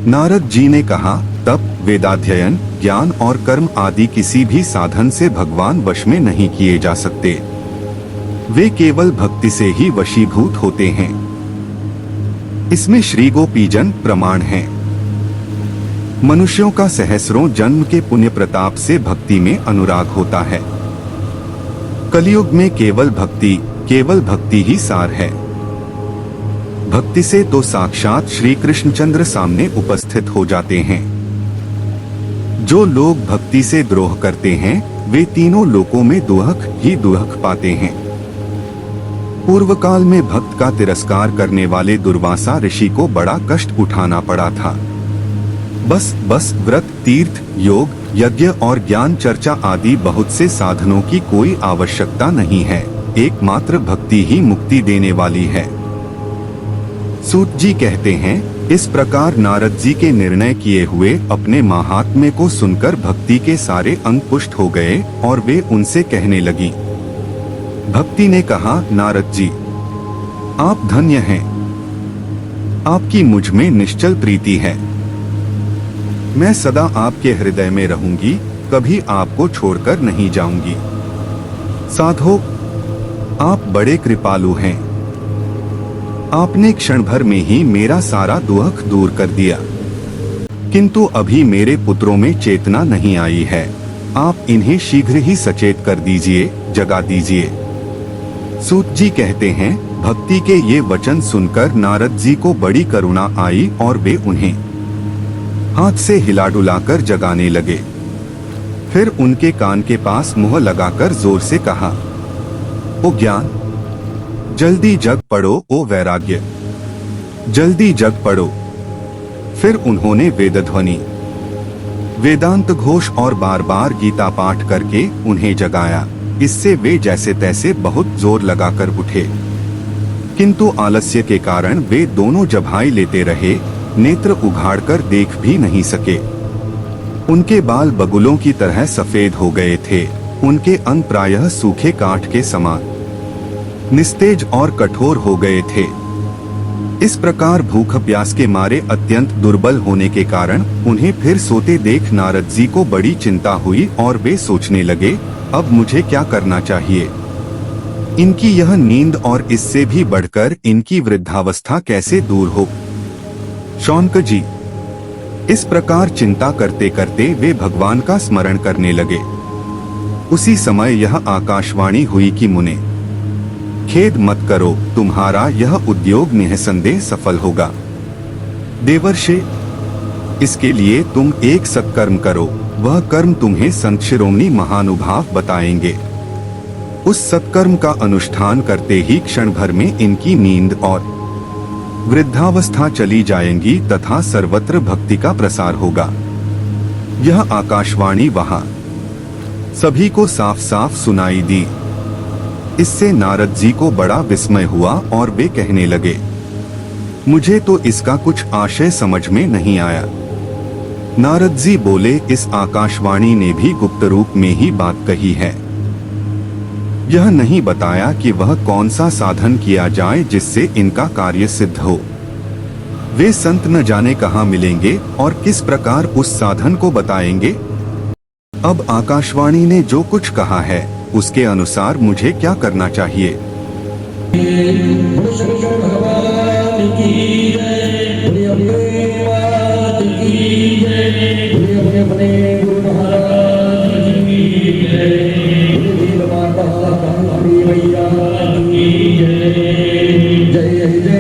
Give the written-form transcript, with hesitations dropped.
नारद जी ने कहा, तप, वेदाध्ययन, ज्ञान और कर्म आदि किसी भी साधन से भगवान वश में नहीं किए जा सकते। वे केवल भक्ति से ही वशीभूत होते हैं। इसमें श्री गोपीजन प्रमाण हैं। मनुष्यों का सहस्रों जन्म के पुण्य प्रताप से भक्ति में अनुराग होता है। कलयुग में केवल भक्ति ही सार है। भक्ति से तो साक्षात श्री कृष्णचंद्र सामने उपस्थित हो जाते हैं। जो लोग भक्ति से द्रोह करते हैं वे तीनों लोकों में दुहक ही दुहक पाते हैं। पूर्व काल में भक्त का तिरस्कार करने वाले दुर्वासा ऋषि को बड़ा कष्ट उठाना पड़ा था। बस व्रत, तीर्थ, योग, यज्ञ और ज्ञान चर्चा आदि बहुत से साधनों की कोई आवश्यकता नहीं है। एकमात्र भक्ति ही मुक्ति देने वाली है। सूत जी कहते हैं, इस प्रकार नारद जी के निर्णय किए हुए अपने महात्म्य को सुनकर भक्ति के सारे अंग पुष्ट हो गए और वे उनसे कहने लगी। भक्ति ने कहा, नारद जी, आप धन्य हैं। आपकी मुझ में निश्चल प्रीति है। मैं सदा आपके हृदय में रहूंगी, कभी आपको छोड़कर नहीं जाऊंगी। साधो, आप बड़े कृपालु हैं। आपने क्षण भर में ही मेरा सारा दुख दूर कर दिया। किंतु अभी मेरे पुत्रों में चेतना नहीं आई है। आप इन्हें शीघ्र ही सचेत कर दीजिए, जगा दीजिए। सूत जी कहते हैं, भक्ति के ये वचन सुनकर नारद जी को बड़ी करुणा आई और वे उन्हें हाथ से हिला डुलाकर जगाने लगे। फिर उनके कान के पास मुंह लगाकर जोर से कहा, ओ ज्ञान, जल्दी जग पड़ो। ओ वैराग्य, जल्दी जग पड़ो। फिर उन्होंने वेदध्वनि, वेदांत घोष और बार बार गीता पाठ करके उन्हें जगाया। इससे वे जैसे तैसे बहुत जोर लगाकर उठे, किंतु आलस्य के कारण वे दोनों जभाई लेते रहे, नेत्र उघाड़कर देख भी नहीं सके। उनके बाल बगुलों की तरह सफेद हो गए थे। उनके अंग प्रायः सूखे काठ के समान निस्तेज और कठोर हो गए थे। इस प्रकार भूख प्यास के मारे अत्यंत दुर्बल होने के कारण उन्हें फिर सोते देख नारद जी को बड़ी चिंता हुई और वे सोचने लगे, अब मुझे क्या करना चाहिए। इनकी यह नींद और इससे भी बढ़कर इनकी वृद्धावस्था कैसे दूर हो। शौनक जी, इस प्रकार चिंता करते करते वे भगवान का स्मरण करने लगे। उसी समय यह आकाशवाणी हुई कि मुने, खेद मत करो, तुम्हारा यह उद्योग निःसंदेह सफल होगा। देवर्षि, इसके लिए तुम एक सत्कर्म करो। वह कर्म तुम्हें संत शिरोमणि महानुभाव बताएंगे। उस सत्कर्म का अनुष्ठान करते ही क्षण भर में इनकी नींद और वृद्धावस्था चली जाएंगी तथा सर्वत्र भक्ति का प्रसार होगा। यह आकाशवाणी वहां सभी को साफ साफ सुनाई दी। इससे नारद जी को बड़ा विस्मय हुआ और वे कहने लगे, मुझे तो इसका कुछ आशय समझ में नहीं आया। नारद जी बोले, इस आकाशवाणी ने भी गुप्त रूप में ही बात कही है। यह नहीं बताया कि वह कौन सा साधन किया जाए जिससे इनका कार्य सिद्ध हो। वे संत न जाने कहाँ मिलेंगे और किस प्रकार उस साधन को बताएंगे। अब आकाशवाणी ने जो कुछ कहा है उसके अनुसार मुझे क्या करना चाहिए। जय जय